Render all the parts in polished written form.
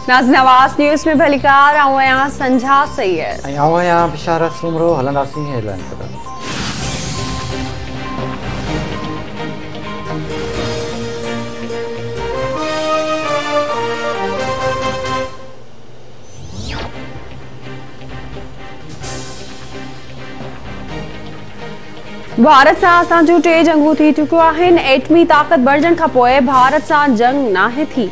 नाज़ नवाज़ न्यूज़ में भलीकार आऊं संझा सैयद आऊं बिशारत सुमरो हलंदासीं हेडलाइन ख़बर। भारत सां असांजूं 3 जंगूं थी चुकियूं आहिनि। एटमी ताक़त बढ़जण खां पोइ भारत सां जंग नाहे थी।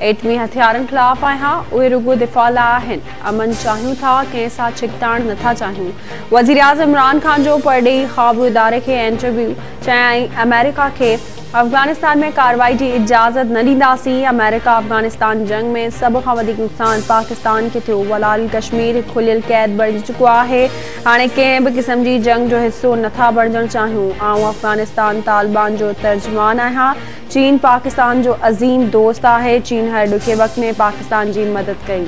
एटमी हथियारनि ख़िलाफ़ आहियां, उहे रुगो दिफ़ा लाइ आहिनि। अमन चाहियूं था, कंहिं सां छिकताण नथा चाहियूं। वज़ीर आज़म इमरान खान जो परॾेही ख़ाबरू इदारे खे इंटरव्यू चयाईं अमेरिका खे अफ़गानिस्तान में कार्रवाई की इजाज़त न ॾींदासीं। अमेरिका अफ़गानिस्तान जंग में सब खां वधीक नुक़सान पाकिस्तान के थियो। वलाल कश्मीर खुलियल कैद बणिजी चुको आहे। हाणे कंहिं बि क़िस्म जी जंग जो हिस्सो नथा बणजण चाहियूं। आऊं अफ़गानिस्तान तालिबान जो तर्जुमान आहियां। चीन पाकिस्तान जो अज़ीम दोस्त आहे। चीन हर ॾुखे वक़्त में पाकिस्तान की मदद कई।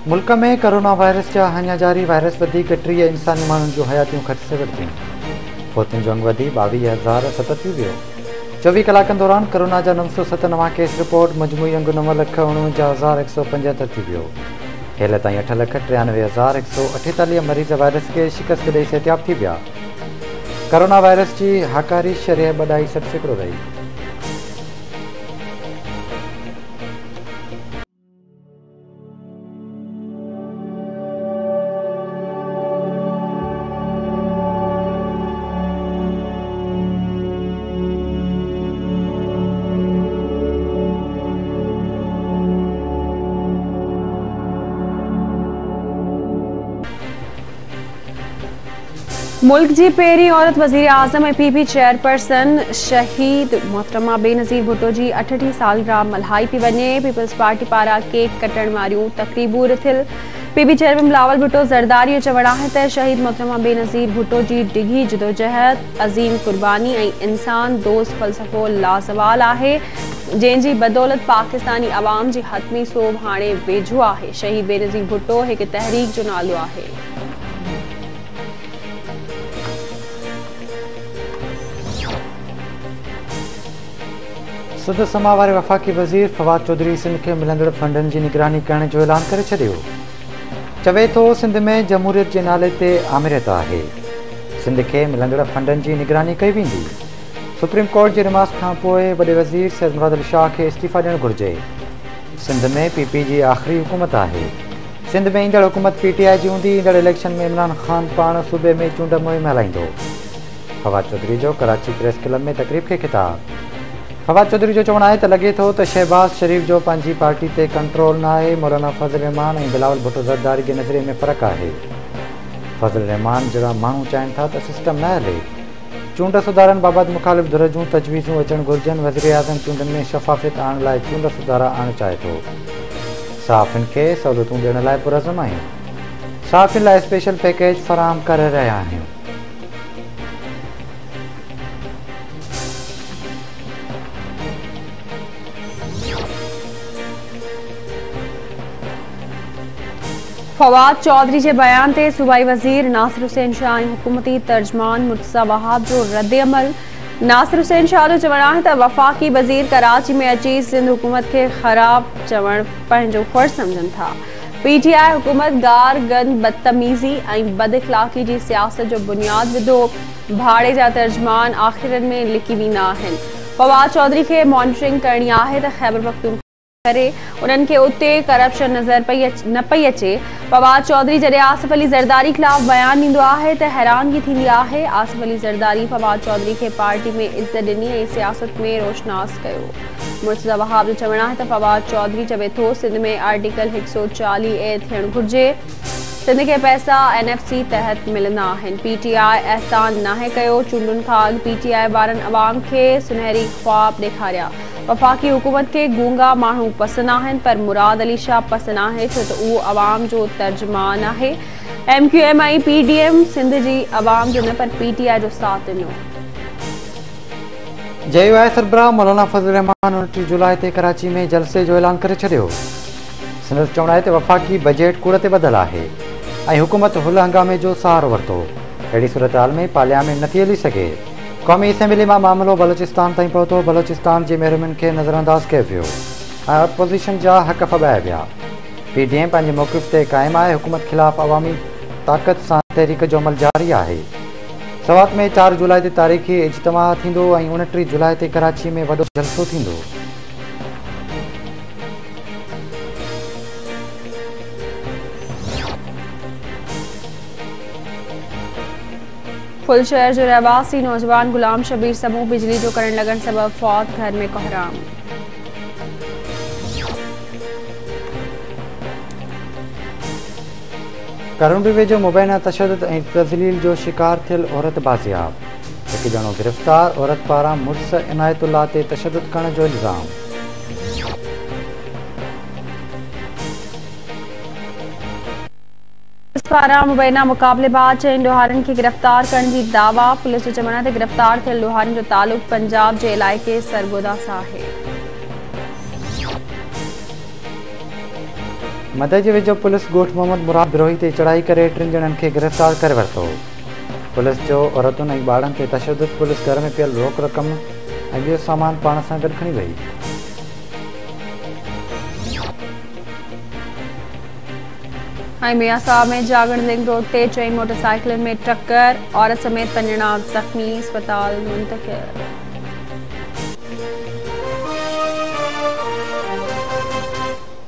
मुल्क में कोरोना वायरस जा अञा जारी वायरस वधीक 30 इंसानी माण्हुनि जूं हयातियूं ख़तरे वरितियूं। फोतियुनि जो अंग वधी 22,037 वियो। 24 कलाकनि दौरान कोरोना जा 907 नवां केस रिपोर्ट। मजमूई अंग 9,49,175 थी वियो। हेल ताईं 8,93,148 मरीज़ वायरस के शिकस्त ॾेई सिहतयाब थी विया। कोरोना वायरस की हाकारी शरह 2.60% रही। मुल्क की पहिरीं औरत वज़ीर आज़म ऐं पीपी चेयरपर्सन शहीद मोहतरमा बेनज़ीर भुट्टो की 68 सालगिरह मल्हाई पई वञे। पीपल्स पार्टी पारां केक कटण वारियूं तक़रीबूं रिथिल। पीपी चेयरमैन बिलावल भुट्टो ज़रदारी जो चवणु आहे त शहीद मोहतरमा बेनज़ीर भुट्टो की डिघी जदोजहद, अज़ीम कुर्बानी ऐं इंसान दोस्त फ़लसफ़ो लाज़वाल आहे, जंहिंजी बदौलत पाकिस्तानी अवाम जी हतमी सोभ हाणे वेझो आहे। शहीद बेनज़ीर भुट्टो एक तहरीक जो नालो आहे। सुद समा वारे वफ़ाक़ी वज़ीर फवाद चौधरी सिंध के मिलंदड़ फंडन की निगरानी करण जो ऐलान करे छॾियो। चवे तो सिंध में जमहूरियत के नाले ते आमिरियत आहे। सिंध के मिलंदड़ फंडन की निगरानी कई वेंदी। सुप्रीम कोर्ट के रिमार्क्स खां पोइ वॾे वज़ीर सैयद मुराद अली शाह के इस्तीफ़ा ॾियणु घुरिजे। सिंध में पीपी की आख़िरी हुकूमत आहे। सिंध में ईंदड़ हुकूमत पीटीआई जी हूंदी। ईंदड़ इलेक्शन में इमरान खान पाण सूबे में चूंड मुहिम हलाईंदो। फवाद चौधरी जो कराची प्रेस क्लब में तकरीब के खिताब। फवाद चौधरी जो चवणु आहे त लॻे थो त शहबाज़ शरीफ़ जो पंहिंजी पार्टी ते कंट्रोल न आहे। मौलाना फज़ल रहमान ऐं बिलावल भुट्टो ज़रदारी जे नज़रिए में फ़र्क़ु आहे। फज़ल रहमान जहिड़ा माण्हू चाहिनि था त सिस्टम न हले। चूंड सुधारनि बाबति मुख़ालिफ़ धुर जूं तजवीज़ूं अचणु घुरिजनि। वज़ीर आज़म चूंडनि में शफ़ाफ़ियत आणण लाइ चूंड सुधारा आणणु चाहे थो। सहाफ़ियुनि खे सहूलियतूं ॾियण लाइ पुरज़म आहियूं। सहाफ़ियुनि लाइ स्पेशल पैकेज फ़राहम करे रहिया आहियूं। फवाद चौधरी के बयान ते सूबाई वज़ीर नासिर हुसैन शाह ऐं हुकूमती तर्जमान मुर्तज़ा वहाब जो रद्द अमल। नासिर हुसैन शाह जो चवणु आहे त वफ़ाक़ी वज़ीर कराची में अची सिंध हुकूमत के ख़राब चवणु पंहिंजो फ़र्ज़ समझनि था। पीटीआई हुकूमत गार गंद बदतमीज़ी ऐं बद इख़लाक़ी की सियासत जो बुनियाद विधो। भाड़े जा तर्जमान आख़िरनि में लिकी वेंदा आहिनि। फवाद चौधरी के मॉनिटरिंग करणी आहे त ख़ैबर पख्तूनख्वा करे उन्हनि खे उते करप्शन नज़र न पई अचे। फवाद चौधरी जॾहिं आसिफ अली ज़रदारी ख़िलाफ़ बयान ॾींदो आहे त हैरानगी थींदी आहे। आसिफ अली ज़रदारी फवाद चौधरी खे पार्टी में इज़त ॾिनी ऐं सियासत में रोशनास कयो। मुर्तज़ा वहाब जो चवणु आहे त फवाद चौधरी चवे थो सिंध में आर्टिकल 140A थियणु घुरिजे। सिंध के पैसा NFC तहत मिलंदा आहिनि। पीटीआई एहसान नाहे कयो। चूंडुनि खां अॻु पीटीआई वारनि अवाम खे सुनहरी ख्वाब ॾेखारिया। वफ़ाक़ी हुकूमत के गूंगा माण्हू पसंदि आहिनि, पर मुराद अली शाह पसंदि आहे छो त उहो अवाम जो तर्जुमान आहे। MQM ऐं PDM सिंध जी अवाम जो न पर PTI जो साथ ॾिनो। JUI सरबराह मौलाना फज़ल रहमान 29 जुलाई ते कराची में जलसे जो ऐलान करे छॾियो। संदसि चवण आहे त वफ़ाक़ी बजट कूड़ ते ॿधल आहे ऐं हुकूमत हुल हंगामे जो सहारो वरितो। अहिड़ी सूरत हाल में पार्लियामेंट नथी हली सघे। क़ौमी असेंबली मां मामिलो बलोचिस्तान ताईं पहुतो। बलोचिस्तान जे महिरमियुनि खे नज़रअंदाज़ कयो वियो ऐं अपोज़िशन जा हक़ फॿाया विया। PDM पंहिंजे मौक़िफ़ ते क़ाइमु आहे। हुकूमत ख़िलाफ़ अवामी ताक़त सां तहरीक जो अमल जारी आहे। सवात में 4 जुलाई ते तारीख़ी इज्तिमा थींदो ऐं 29 जुलाई ते कराची में वॾो जलसो थींदो। फुलशहर जो रहवासी नौजवान गुलाम शबीर समूह बिजली जो करंट लगन सबब फौत, घर में कोहराम। करुण वेझो मुबैना तशद्दुद ऐं तज़लील जो शिकार थियल औरत बाज़ियाब। हिकु ॼणो गिरफ़्तार। औरत पारां मुड़िस इनायतुल्लाह ते तशद्दुद करण जो इल्ज़ाम। पुलिस पारां मुबैना मुक़ाबलेबाज़ चइनि ॾोहारियुनि खे गिरफ़्तार करण जी दावा। पुलिस जो चवण आहे त गिरफ़्तार थियल ॾोहारियुनि जो तालुक़ पंजाब जे इलाइक़े सरगोदा सां आहे। मदद जे वेझो पुलिस ॻोठ मोहम्मद मुराद बिरोही ते चढ़ाई करे 3 ॼणनि खे गिरफ़्तार करे वरितो। पुलिस जो औरतुनि ऐं ॿारनि ते तशद्दुद। पुलिस घर में पियल रोक रक़म ऐं ॿियो सामान पाण सां गॾु खणी वई। ऐं मियां साहब में जागण लिंक रोड ते 4 मोटरसाइकिलुनि में टक्कर। औरत समेत 5 ॼणा ज़ख़्मी, अस्पताल मुंतक़िल।